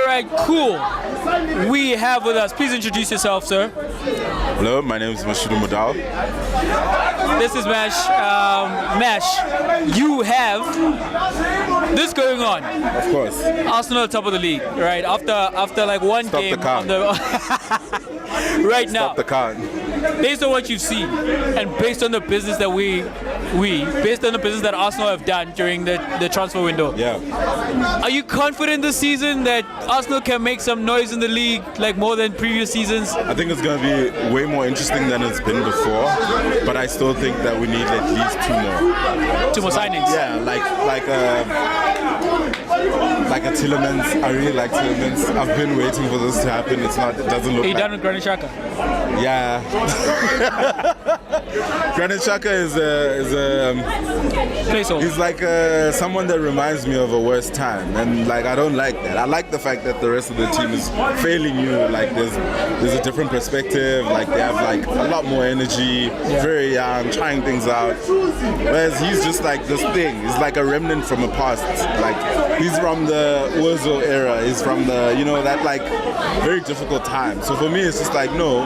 right, cool. We have with us, please introduce yourself, sir. Hello, my name is Mashudu Mudau. This is Mash. Mash, you have this going on. Of course. Arsenal top of the league, right? After like one Stop game. the count. Right now. Stop the count. Based on what you've seen, and based on the business that based on the business that Arsenal have done during the transfer window. Yeah. Are you confident this season that Arsenal can make some noise in the league, like more than previous seasons? I think it's going to be way more interesting than it's been before, but I still think that we need at least Two more signings. Yeah, like a Tillemans. I really like Tillemans. I've been waiting for this to happen. It doesn't look. Are you done with Granit Xhaka? Yeah. Granit Xhaka is placeholder. he's like someone that reminds me of a worse time, and like I don't like that. I like the fact that the rest of the team is failing you. Like there's a different perspective. Like they have like a lot more energy, very young, trying things out. Whereas he's just like this thing. He's like a remnant from a past. Like he's from the Ozil era. He's from the that like very difficult time. So for me, it's just like no,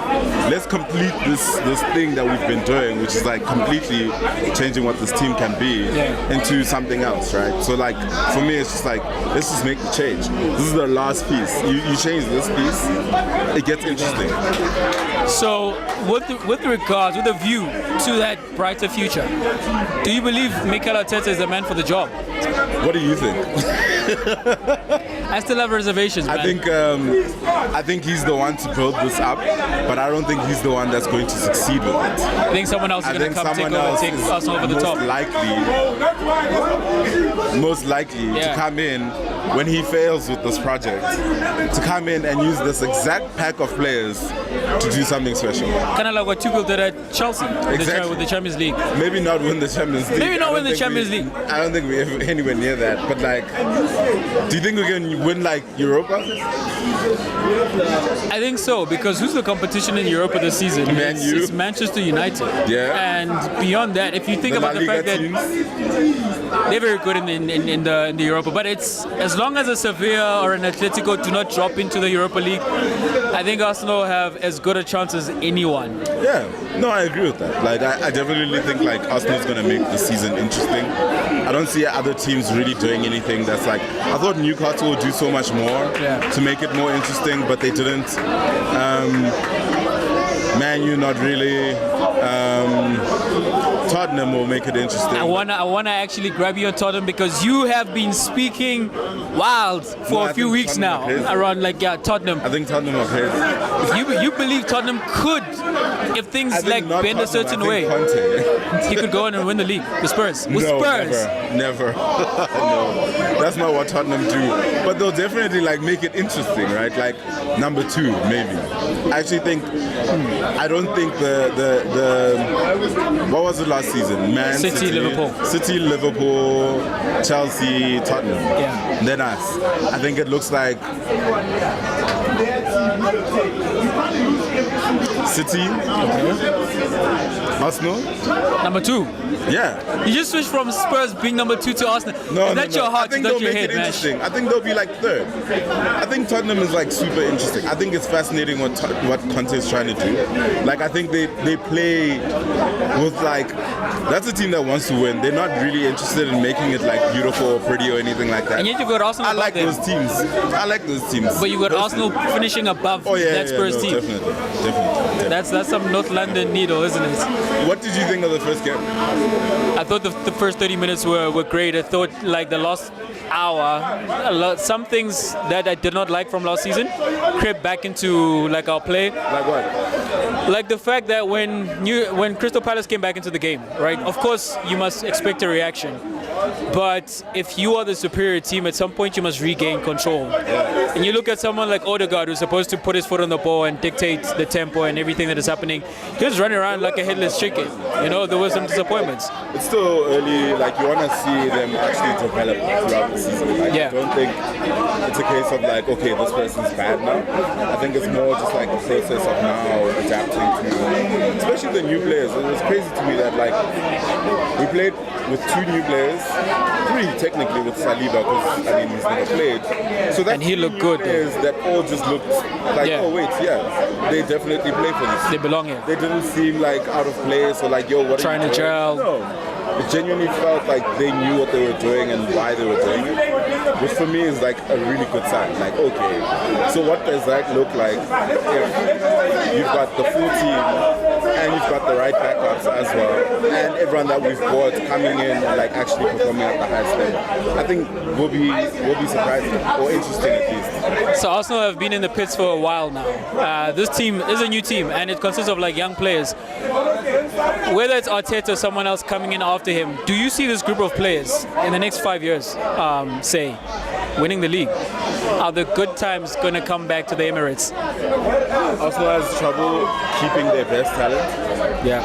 let's complete this thing that we've been doing, which is like completely changing what this team can be into something else, right? So like for me, it's just like let's just make the change. This is the last piece. You change this piece, it gets interesting. So with a view to that brighter future, do you believe Mikel Arteta is the man for the job? What do you think? I still have reservations, man. I think he's the one to build this up, but I don't think he's the one that's going to succeed with it. I think someone else is going to come take Arsenal over the top. Most likely to come in when he fails with this project, to come in and use this exact pack of players to do something special. Kind of like what Tuchel did at Chelsea with the Champions League. Maybe not win the Champions League. Maybe not win the Champions League. I don't think we're anywhere near that. But like, do you think we can win like Europa? I think so, because who's the competition in Europa this season? It's Manchester United. Yeah. And beyond that, if you think about the fact that they're very good in the Europa, but it's as long as a Sevilla or an Atletico do not drop into the Europa League, I think Arsenal have as good a chance as anyone. Yeah, no, I agree with that. Like, I definitely think like Arsenal's going to make the season interesting. I don't see other teams really doing anything that's like. I thought Newcastle would do so much more to make it more interesting, but they didn't. Man U, not really. Tottenham will make it interesting. I wanna actually grab you on Tottenham because you have been speaking wild for a few weeks now around Tottenham. I think Tottenham are crazy. You believe Tottenham could, if things like bend a certain way, he could go on and win the league. The Spurs. With Spurs. Never. No, that's not what Tottenham do. But they'll definitely like make it interesting, right? Like number 2, maybe. I actually think. I don't think the what was it last season? Man City, Liverpool, Chelsea, Tottenham. Yeah. Then us. I think it looks like City, Arsenal. Number 2. Yeah. You just switched from Spurs being number 2 to Arsenal. No, that's your heart, I think that's they'll your make head, it interesting. I think they'll be like 3rd. I think Tottenham is like super interesting. I think it's fascinating what Conte is trying to do. Like I think they play with like that's a team that wants to win. They're not really interested in making it like beautiful or pretty or anything like that. And yet you've got Arsenal above them. I like those teams. But you've got Arsenal finishing above that Spurs team. Definitely. That's some North London needle, isn't it? What did you think of the first game? I thought the first 30 minutes were great. I thought like the last hour, some things that I did not like from last season crept back into like our play. Like what? Like the fact that when Crystal Palace came back into the game, right? Of course, you must expect a reaction. But if you are the superior team, at some point you must regain control. And you look at someone like Odegaard, who's supposed to put his foot on the ball and dictate the tempo and everything that is happening. He was running around like a headless chicken. There were some disappointments. It's still early. Like you want to see them actually develop throughout the season. Like, I don't think it's a case of like, okay, this person's bad now. I think it's more just like a process of now adapting to, especially the new players. It was crazy to me that like we played with 2 new players 3 technically with Saliba, because I mean he's never played. So that And he looked good, though. players that all just looked like, Yeah. oh wait, yeah, they definitely play for this. They belong here. They didn't seem like out of place or like, yo, what are Trying you to doing? gel. No. It genuinely felt like they knew what they were doing and why they were doing it, which for me is like a really good sign. Like, okay, so what does that look like if you've got the full team and you've got the right backups as well, and everyone that we've bought coming in and like actually performing at the highest level? I think will be surprising or interesting at least. So Arsenal have been in the pits for a while now. This team is a new team, and it consists of like young players. Whether it's Arteta or someone else coming in after him, do you see this group of players in the next 5 years, say, winning the league? Are the good times going to come back to the Emirates? Arsenal has trouble keeping their best talent, Yeah.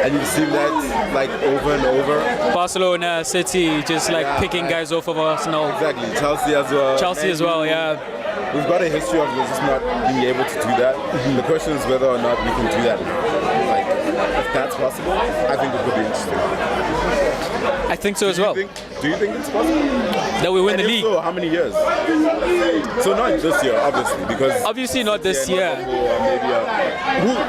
and you've seen that like over and over. Barcelona, City, just like picking guys off of Arsenal. Exactly, Chelsea as well. Chelsea as well, yeah. We've got a history of just not being able to do that. The question is whether or not we can do that. Like, if that's possible, I think it could be interesting. I think so as well. Do you think it's possible? That we win And the if league. so, how many years? So not this year, obviously, because Obviously not this year. Or maybe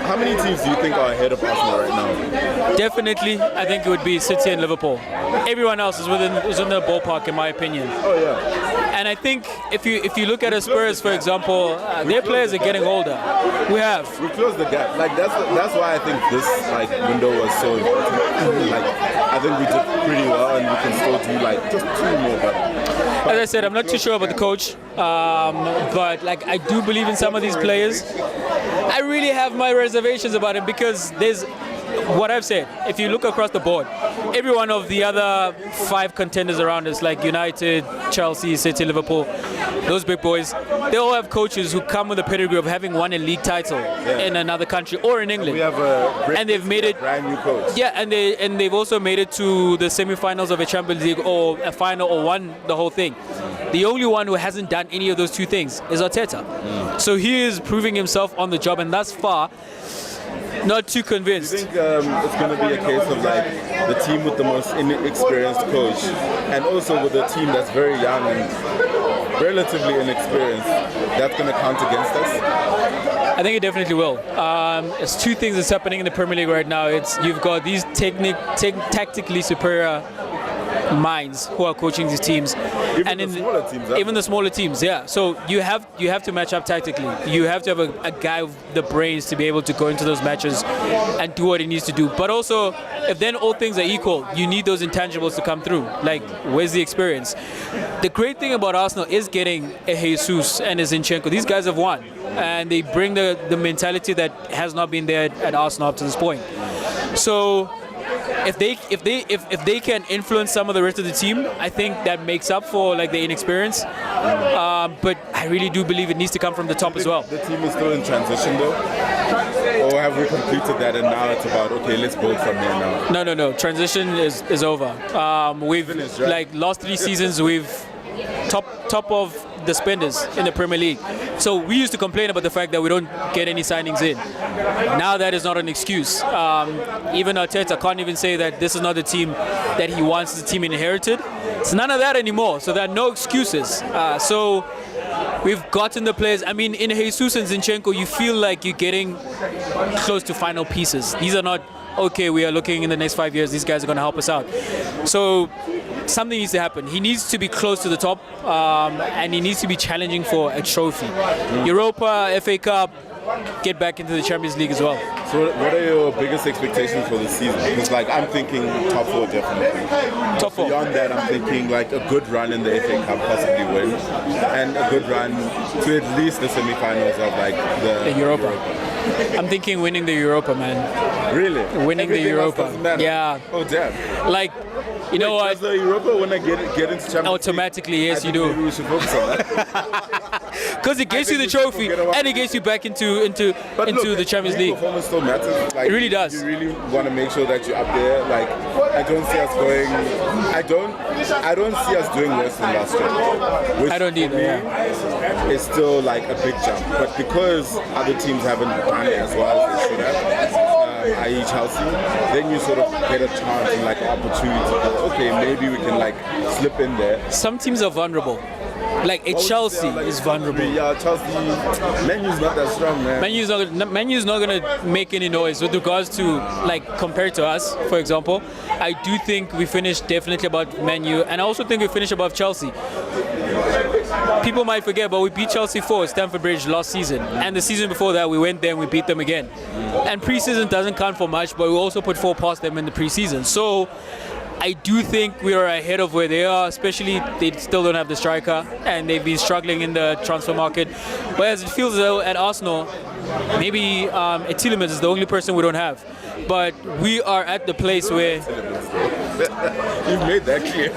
how many teams do you think are ahead of Arsenal right now? Definitely, I think it would be City and Liverpool. Everyone else is within the ballpark, in my opinion. Oh yeah. And I think if you look at a Spurs, for example, their players are getting older. We closed the gap. Like that's why I think this like window was so important. Like I think we did pretty well, and we can still do like just 2 more better. As I said, I'm not too sure about the coach, but like I do believe in some of these players. I really have my reservations about it because there's what I've said. If you look across the board, every one of the other 5 contenders around us, like United, Chelsea, City, Liverpool, those big boys, they all have coaches who come with a pedigree of having won a league title in another country or in England. We have and they've made it brand new coach. Yeah, and they've also made it to the semi-finals of a Champions League or a final or won the whole thing. The only one who hasn't done any of those 2 things is Arteta. So he is proving himself on the job, and thus far, not too convinced. Do you think it's going to be a case of like the team with the most inexperienced coach, and also with a team that's very young and relatively inexperienced, that's going to count against us? I think it definitely will. It's 2 things that's happening in the Premier League right now. You've got these tactically superior minds who are coaching these teams, Even the smaller teams. Even the smaller teams, yeah. So you have to match up tactically. You have to have a guy with the brains to be able to go into those matches and do what he needs to do. But also, if then all things are equal, you need those intangibles to come through. Like, where's the experience? The great thing about Arsenal is getting a Jesus and a Zinchenko. These guys have won, and they bring the mentality that has not been there at Arsenal up to this point. So if they can influence some of the rest of the team, I think that makes up for like the inexperience. But I really do believe it needs to come from the top as well. The team is still in transition though, or have we completed that and now it's about okay, let's build from here now? No. Transition is over. We've finished, right? like last 3 seasons we've top of the spenders in the Premier League. So we used to complain about the fact that we don't get any signings in. Now that is not an excuse. Even Arteta can't even say that this is not the team that he wants the team inherited. It's none of that anymore. So there are no excuses. So we've gotten the players. I mean, in Jesus and Zinchenko, you feel like you're getting close to final pieces. These are not, okay, we are looking in the next 5 years, these guys are going to help us out. So something needs to happen. He needs to be close to the top, and he needs to be challenging for a trophy. Europa, FA Cup, get back into the Champions League as well. So what are your biggest expectations for the season? Because like I'm thinking top 4 definitely. Top 4. Beyond that, I'm thinking like a good run in the FA Cup, possibly win, and a good run to at least the semi-finals of like the Europa. I'm thinking winning the Europa, man. Really? Winning Everything the else Europa. doesn't matter? Yeah. Oh damn. Like, you know what? Does the Europa when I get into Champions Automatically, League? yes, I think you do. Maybe we should focus on that. Because it gets you the we should trophy forget about and it gets you back into But look, the Champions league League. performance still matters. Like, It really does. You really want to make sure that you're up there. Like I don't see us going. I don't see us doing worse than last year. Which I don't either, for me yeah. is still like a big jump. But because other teams haven't done it as well as they should have, i.e. Chelsea, then you sort of get a chance and like opportunity to go, okay, maybe we can like slip in there. Some teams are vulnerable. Like Chelsea is vulnerable. Yeah, Chelsea. Menu's not that strong, man. Menu's not gonna make any noise with regards to like compared to us, for example. I do think we finished definitely above Menu, and I also think we finished above Chelsea. People might forget, but we beat Chelsea 4 at Stamford Bridge last season, and the season before that we went there and we beat them again. And preseason doesn't count for much, but we also put 4 past them in the preseason. So I do think we are ahead of where they are, especially they still don't have the striker and they've been struggling in the transfer market. But as it feels though at Arsenal, maybe Tielemans is the only person we don't have. But we are at the place where... You've made that clear.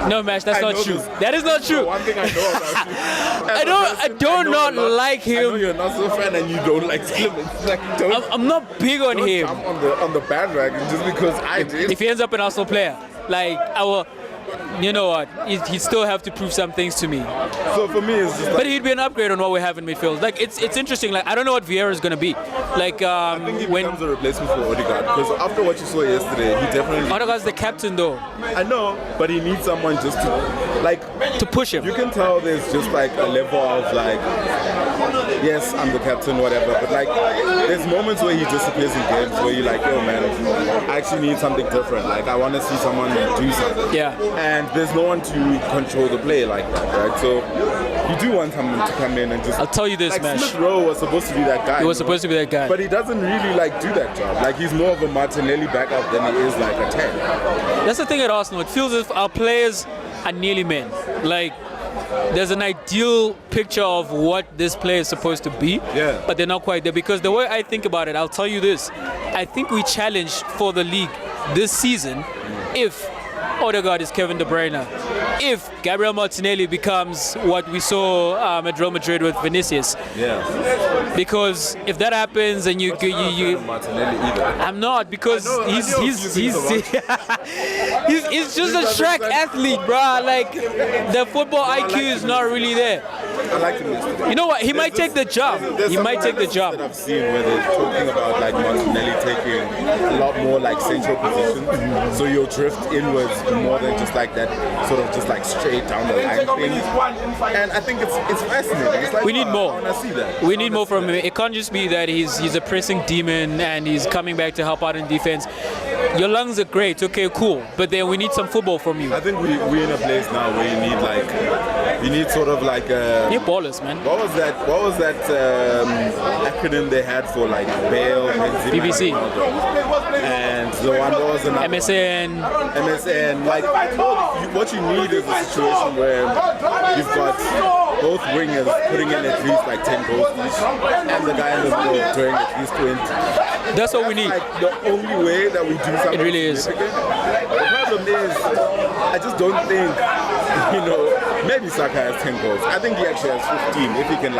No, Mash, that's not true. That is not true. One thing I know about you. I do not like him. I know you're not so fan and you don't like Tielemans. Like, I'm not big on him. Jump on the bandwagon just because I did. If he ends up an Arsenal player, like you know what? He'd still have to prove some things to me. So for me, it's just like, but he'd be an upgrade on what we have in midfield. Like it's interesting. Like I don't know what Vieira is gonna be. Like I think he becomes a replacement for Odegaard, because after what you saw yesterday, he definitely. Odegaard's the captain though. I know, but he needs someone just to push him. You can tell there's just like a level of like, yes, I'm the captain, whatever. But like, there's moments where he disappears in games where you're like, yo man, I actually need something different. Like I want to see someone do something. Yeah. And there's no one to control the play like that, right? So you do want someone to come in and just. I'll tell you this, like, Mash. Smith Rowe was supposed to be that guy. He was supposed to be that guy. But he doesn't really like do that job. Like he's more of a Martinelli backup than he is like a 10. That's the thing at Arsenal. It feels as if our players are nearly men. Like there's an ideal picture of what this player is supposed to be, yeah, but they're not quite there. Because the way I think about it, I'll tell you this: I think we challenged for the league this season if Odegaard is Kevin De Bruyne, if Gabriel Martinelli becomes what we saw at Real Madrid with Vinicius. Yeah. Because if that happens and you Martinelli either. I'm not, because he's just a track athlete, bruh. Like the football IQ is not really there. I like him yesterday. You know what? He might take the job. He might take the job. That I've seen where they're talking about like Martinelli taking a lot more like central positions, so you'll drift inwards more than just like that sort of just like straight down the line thing. And I think it's fascinating. It's like, we need more. I want to see that. We need more from him. It can't just be that he's a pressing demon and he's coming back to help out in defense. Your lungs are great, okay, cool, but then we need some football from you. I think we're in a place now where you need sort of like you're ballers, man. What was that acronym they had for like Bale, Benzema, BBC, and the one that was another MSN. Like what you need is a situation where you've got both wingers putting in at least like 10 goals each, and the guy in the middle doing at least 20. That's what we need. Like the only way that we do something. It really is. The problem is, I just don't think, maybe Saka has 10 goals. I think he actually has 15. If he can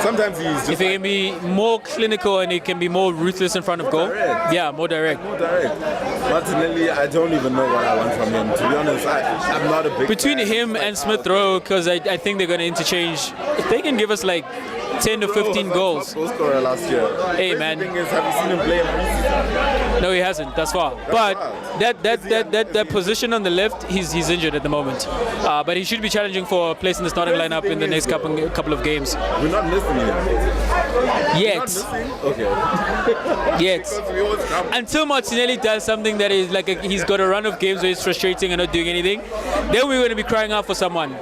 sometimes he's just. If he can be more clinical and he can be more ruthless in front of goal. Direct. Yeah, more direct. Martinelli, I don't even know what I want from him. To be honest, I'm not a big. Between him and Smith Rowe, because I think they're going to interchange. If they can give us 10 to 15 goals. Goal scorer last year. Hey man. The thing is, have you seen him play in preseason? No, he hasn't. That's far. But that position on the left, he's injured at the moment. But he should be challenging for a place in the starting lineup in the next couple of games. We're not missing him. Yet. Okay. Yet. Until Martinelli does something that is he's got a run of games where he's frustrating and not doing anything, then we're going to be crying out for someone.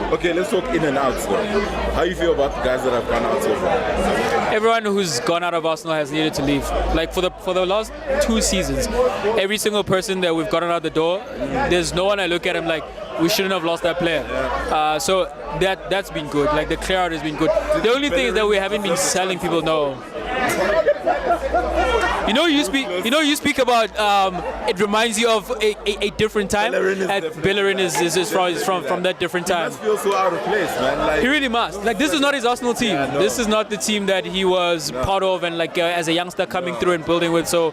Okay, let's talk in and outs though. How you feel about the guys that have gone out so far? Everyone who's gone out of Arsenal has needed to leave. For the last 2 seasons, every single person that we've gotten out the door, there's no one I look at him we shouldn't have lost that player. So that's been good. The clear out has been good. The only thing is that we haven't been selling people. No. You speak about it reminds you of a different time. Bellerin is from that different time. He must feel so out of place, man. Like, he really must. Like, this is not his Arsenal team. Yeah, no. This is not the team that he was part of and like as a youngster coming through and building with. So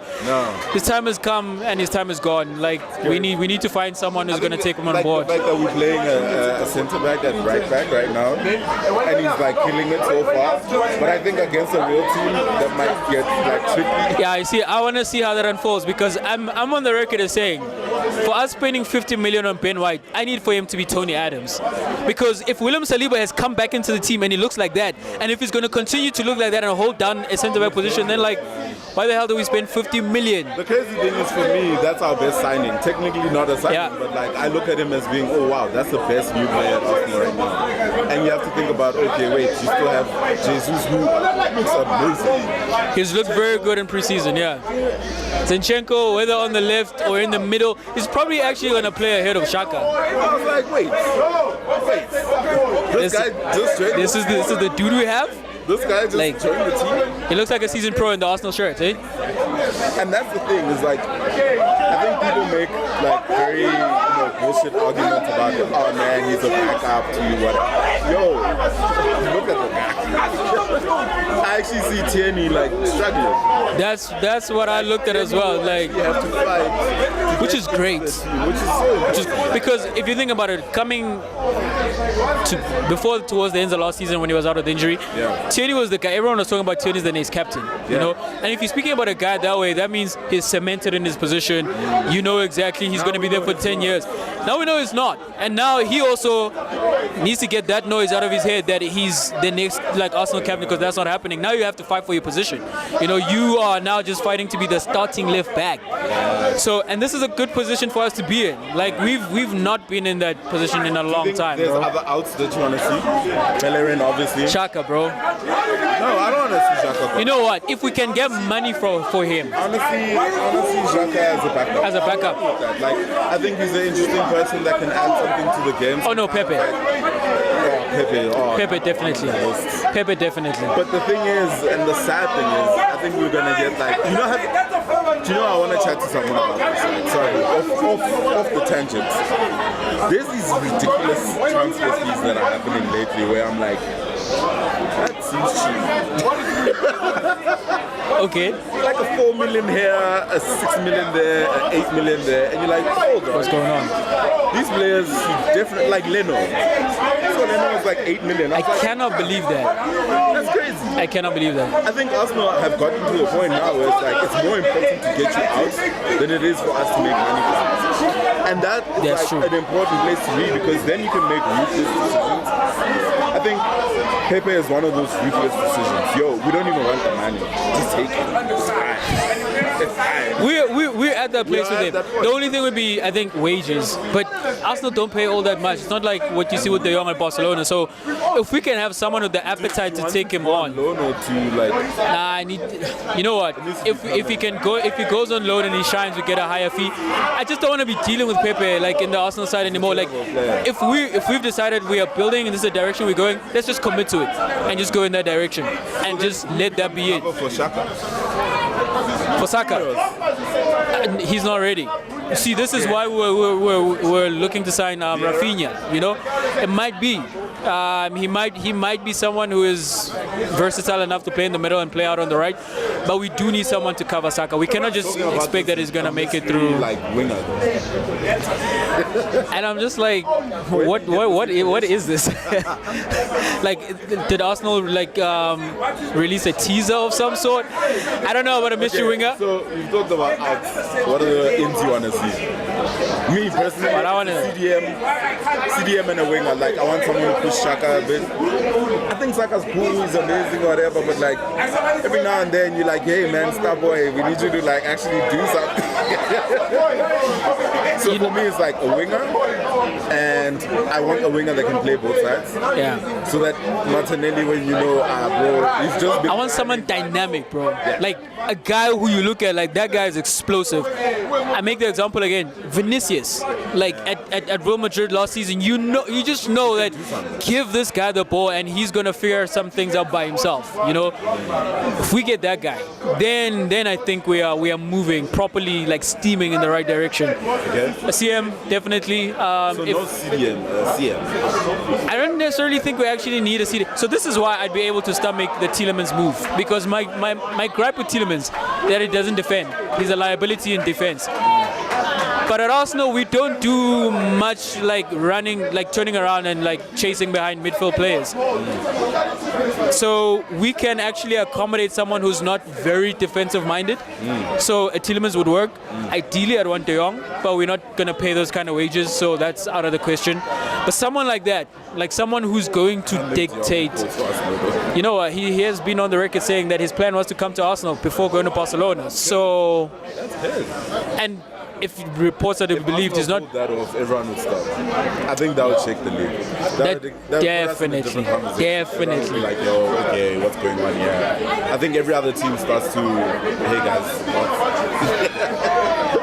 his time has come and his time is gone. Like, we need to find someone who's going to take him on board. The fact that we're playing a centre back at right back right now, and he's like killing it so far. But I think against a real team that might get like tricky. Yeah, I want to see how that unfolds, because I'm on the record as saying, for us spending 50 million on Ben White, I need for him to be Tony Adams. Because if William Saliba has come back into the team and he looks like that, and if he's going to continue to look like that and hold down a centre back position, then like, why the hell do we spend 50 million? The crazy thing is, for me, that's our best signing. Technically not a signing, but like, I look at him as being, oh wow, that's the best new player at Arsenal right now. And you have to think about, okay, wait, you still have Jesus, who looks amazing. He's looked very good in preseason, yeah. Zinchenko, whether on the left or in the middle, he's probably actually going to play ahead of Xhaka. I was like, wait. This guy just joined. This is the dude we have? This guy just joined the team. He looks like a seasoned pro in the Arsenal shirt, eh? And that's the thing, is like, I think people make like very bullshit arguments about him. Oh man, he's a backup to whatever. Yo, look at the back. I actually see Tierney like struggling. That's what I looked at as well. Like, you have to fight, which is great. Which is so because if you think about it, coming towards the end of last season when he was out of the injury, Tierney was the guy. Everyone was talking about Tierney as the next captain. You know, and if you're speaking about a guy that way, that means he's cemented in his position. You know exactly he's going to be there for 10 years. Now we know he's not, and now he also needs to get that noise out of his head that he's the next like Arsenal captain, because that's not happening. Now you have to fight for your position. You know, you are now just fighting to be the starting left back. So, and this is a good position for us to be in. Like, we've not been in that position in a long time. There's bro. other outs that you want to see. Bellerin, obviously. Xhaka, bro. No, I don't want to see Xhaka. You know what? If we can get money for him. Honestly, Xhaka as a backup. As a backup. Like, I think he's an interesting person that can add something to the game. Oh no, Pepe. Pepe definitely. Pepe definitely. But the thing is, and the sad thing is, I think we're gonna get like, do you know I want to chat to someone about this? Sorry, off the tangent. There's these ridiculous transfer fees that are happening lately where I'm like, that seems cheap. Okay. Like a 4 million here, a 6 million there, a 8 million there, and you're like, hold on. What's going on? These players, definitely, like Leno. So Leno was like 8 million. I cannot believe that. That's crazy. I cannot believe that. I think Arsenal have gotten to the point now where it's like, it's more important to get you out than it is for us to make money from it. And that's like true. An important place to be, because then you can make ruthless decisions. I think Pepe is one of those ruthless decisions. Yo, we don't even want the money. Just take it. It's fine. It's fine. We're at that place with him. The only thing would be, I think, wages. But Arsenal don't pay all that much. It's not like what you see with De Jong at Barcelona. So if we can have someone with the appetite to take him on. Loan or to like. Nah, you know what? If he goes on loan and he shines, we get a higher fee. I just don't want to be dealing with Pepe like in the Arsenal side anymore. Like, if we've decided we are building and this is the direction we're going, let's just commit to it and just go in that direction and just let that be it. For Xhaka. For Saka, he's not ready. See, this is why we're looking to sign Rafinha. You know, it might be. He might be someone who is versatile enough to play in the middle and play out on the right, but we do need someone to cover Saka. We cannot just expect that he's gonna make it through. Like winger. And I'm just like, what is this? Like, did Arsenal release a teaser of some sort? I don't know about a mystery winger. So you've talked about outs. What are the ins you want to see? Me personally, but I want CDM and a winger. Like, I want someone to push Xhaka a bit. I think Saka's cool, he's amazing or whatever, but like every now and then you're like, hey man, star boy, we need you to like actually do something. So for me, it's like a winger, and I want a winger that can play both sides. Yeah. So that Martinelli, when you know, bro, he's just. I want someone dynamic, bro. Yeah. Like a guy who you look at, like that guy is explosive. I make the example again, Vinicius. Like at Real Madrid last season, you just know that give this guy the ball and he's gonna figure some things out by himself. If we get that guy, then I think we are moving properly, like steaming in the right direction. Okay. A CM definitely. So no CM. I don't necessarily think we actually need a CM. So this is why I'd be able to stomach the Tielemans move, because my gripe with Tielemans that he doesn't defend. He's a liability in defense. But at Arsenal, we don't do much like running, like turning around and like chasing behind midfield players. So we can actually accommodate someone who's not very defensive-minded. So a Tielemans would work. Ideally, I'd want De Jong, but we're not going to pay those kind of wages, so that's out of the question. But someone like that, like someone who's going to dictate. He has been on the record saying that his plan was to come to Arsenal before going to Barcelona. So, and if reports are to be believed, he's not. That off, everyone would stop. I think that would shake the league. Definitely. Like, okay, what's going on here? I think every other team starts to, hey guys,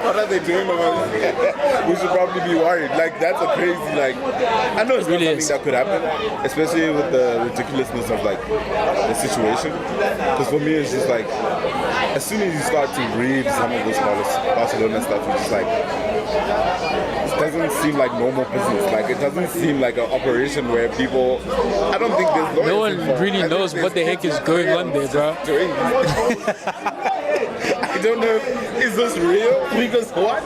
what are they doing? We should probably be worried. Like, that's a crazy, like, I know it's not something that could happen, especially with the ridiculousness of like the situation. Because for me, it's just like, as soon as you start to read some of this Barcelona stuff, it's just like, it doesn't seem like normal business. Like, it doesn't seem like an operation where people, I don't think there's no one really knows what the heck is going on there, bro. I don't know, is this real? Because what?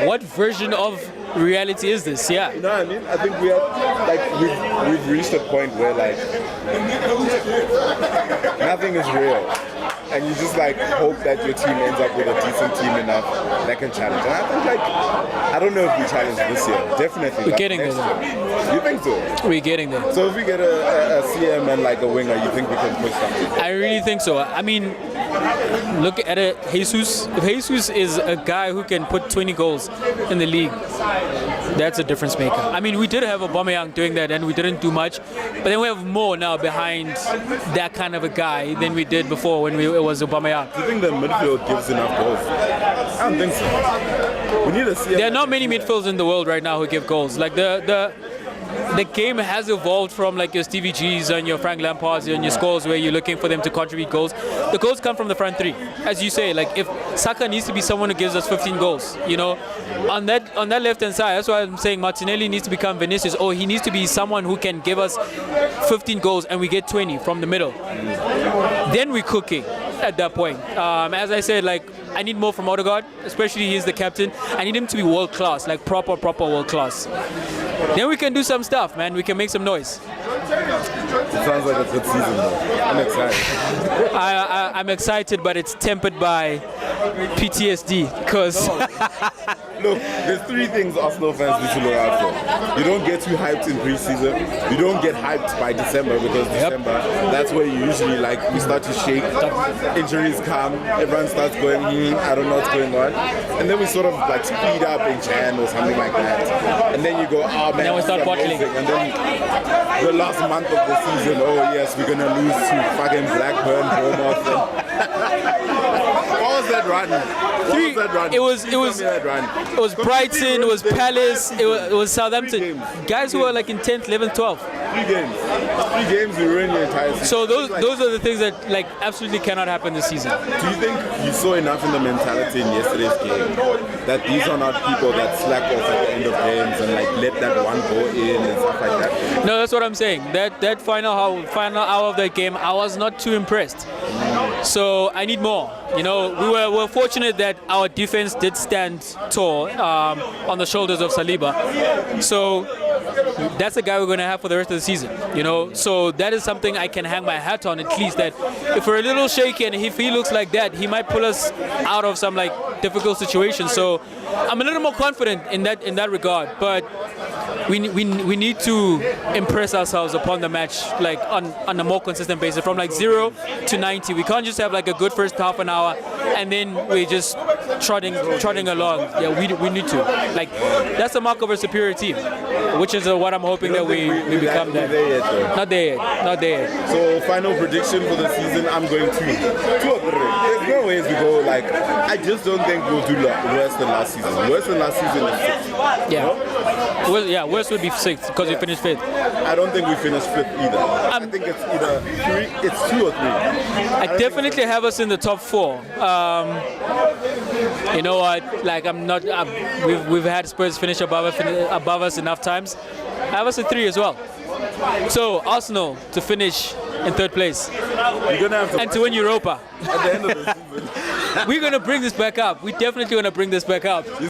What version of reality is this? Yeah. You know what I mean? I think we have, like, we've reached a point where, like, nothing is real. And you just like hope that your team ends up with a decent team enough that can challenge. And I think I don't know if we challenge this year. Definitely. We're getting there. You think so? We're getting there. So if we get a CM and like a winger, you think we can push something? I really think so. I mean, look at it, Jesus. If Jesus is a guy who can put 20 goals in the league, that's a difference maker. I mean, we did have Aubameyang doing that and we didn't do much, but then we have more now behind that kind of a guy than we did before when it was Aubameyang. Do you think the midfield gives enough goals? I don't think so. We need a CM. There are not many midfielders in the world right now who give goals. Like the game has evolved from like your Stevie G's and your Frank Lampards and your scores where you're looking for them to contribute goals. The goals come from the front three. As you say, like if Saka needs to be someone who gives us 15 goals, on that left hand side, that's why I'm saying Martinelli needs to become Vinicius, or he needs to be someone who can give us 15 goals and we get 20 from the middle. Then we're cooking at that point. As I said, like I need more from Odegaard, especially he's the captain. I need him to be world class, like proper world class. Then we can do some stuff, man. We can make some noise. It sounds like a good season, though. I'm excited. I'm excited, but it's tempered by PTSD, because look, there's three things Arsenal fans need to look out for. You don't get too hyped in preseason. You don't get hyped by December, because December, that's where you usually we start to shake. Injuries come, everyone starts going, I don't know what's going on. And then we sort of like speed up in Jan or something like that. And then you go, oh man, then we start bottling. And then the last month of the season, oh yes, we're gonna lose to fucking Blackburn, Bournemouth. What was that run? It was Brighton, it was Palace, it was Southampton. Guys who were like in 10th, 11th, 12th. 3 games. 3 games you ruin your entire season. So those are the things that like absolutely cannot happen this season. Do you think you saw enough in the mentality in yesterday's game that these are not people that slack off at the end of games and like let that one go in and stuff like that? No, that's what I'm saying. That final hour of that game, I was not too impressed. So I need more. We were fortunate that our defense did stand tall on the shoulders of Saliba. So that's a guy we're going to have for the rest of the season. So that is something I can hang my hat on, at least, that if we're a little shaky and if he looks like that, he might pull us out of some like difficult situations. So I'm a little more confident in that regard. But we need to impress ourselves upon the match, like on a more consistent basis, from like 0 to 90. We can't just have like a good first half an hour and then we're just trotting along. Yeah, we need to. Like, that's the mark of a superior team, which is what I'm hoping that we become. That. Not there yet. So final prediction for the season, I'm going 2 or 3. There's no ways we go like. I just don't think we'll do worse than last season. Worse than last season is 6th. Yeah. No? Well, yeah, worse would be 6th because we finished 5th. I don't think we finished 5th either. I think it's either 3. It's 2 or 3. I definitely have us in the top 4. You know what? Like, I'm not. We've had Spurs finish above us enough times. I have us at 3 as well. So Arsenal to finish in 3rd place. You're gonna have to and to win Europa. at the end of the season. We're gonna bring this back up. We're definitely gonna bring this back up. You